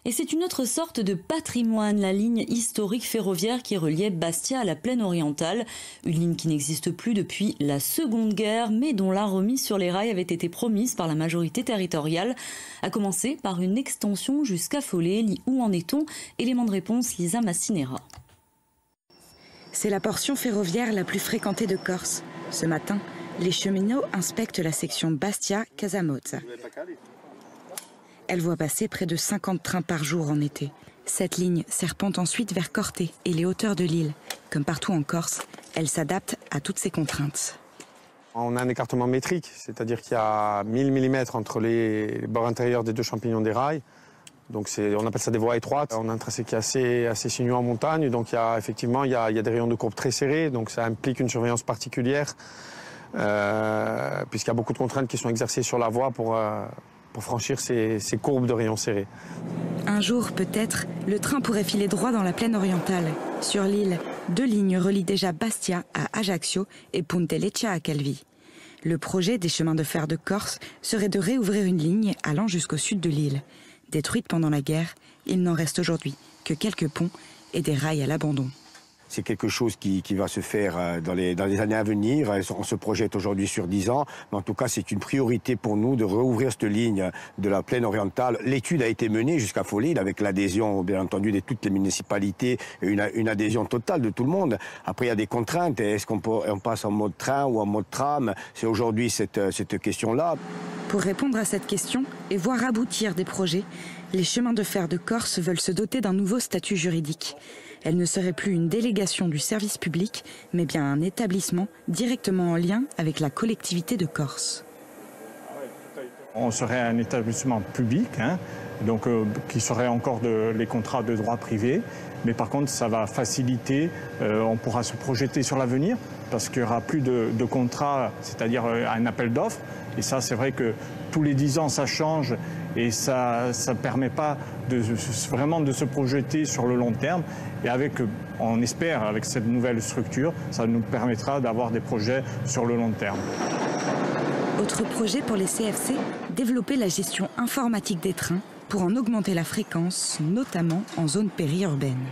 Et c'est une autre sorte de patrimoine, la ligne historique ferroviaire qui reliait Bastia à la plaine orientale. Une ligne qui n'existe plus depuis la Seconde Guerre, mais dont la remise sur les rails avait été promise par la majorité territoriale, à commencer par une extension jusqu'à Follet. Où en est-on? Élément de réponse, Lisa Massinera. C'est la portion ferroviaire la plus fréquentée de Corse. Ce matin, les cheminots inspectent la section Bastia-Casamauzza. Elle voit passer près de 50 trains par jour en été. Cette ligne serpente ensuite vers Corté et les hauteurs de l'île. Comme partout en Corse, elle s'adapte à toutes ces contraintes. On a un écartement métrique, c'est-à-dire qu'il y a 1000 mm entre les bords intérieurs des deux champignons des rails. Donc on appelle ça des voies étroites. On a un tracé qui est assez sinueux en montagne, donc effectivement il y a des rayons de courbe très serrés, donc ça implique une surveillance particulière, puisqu'il y a beaucoup de contraintes qui sont exercées sur la voie pour franchir ces courbes de rayons serrés. Un jour, peut-être, le train pourrait filer droit dans la plaine orientale. Sur l'île, 2 lignes relient déjà Bastia à Ajaccio et Punteleccia à Calvi. Le projet des chemins de fer de Corse serait de réouvrir une ligne allant jusqu'au sud de l'île. Détruite pendant la guerre, il n'en reste aujourd'hui que quelques ponts et des rails à l'abandon. C'est quelque chose qui va se faire dans les années à venir. On se projette aujourd'hui sur 10 ans. Mais en tout cas, c'est une priorité pour nous de rouvrir cette ligne de la plaine orientale. L'étude a été menée jusqu'à Follet avec l'adhésion, bien entendu, de toutes les municipalités et une adhésion totale de tout le monde. Après, il y a des contraintes. Est-ce qu'on passe en mode train ou en mode tram? C'est aujourd'hui cette question-là. Pour répondre à cette question et voir aboutir des projets, les chemins de fer de Corse veulent se doter d'un nouveau statut juridique. Elle ne serait plus une délégation du service public, mais bien un établissement directement en lien avec la collectivité de Corse. On serait un établissement public, donc qui serait encore les contrats de droit privé. Mais par contre, ça va faciliter, on pourra se projeter sur l'avenir, parce qu'il n'y aura plus de contrats, c'est-à-dire un appel d'offres. Et ça, c'est vrai que tous les 10 ans, ça change et ça ne permet pas vraiment de se projeter sur le long terme. Et on espère, avec cette nouvelle structure, ça nous permettra d'avoir des projets sur le long terme. Autre projet pour les CFC, développer la gestion informatique des trains pour en augmenter la fréquence, notamment en zone périurbaine.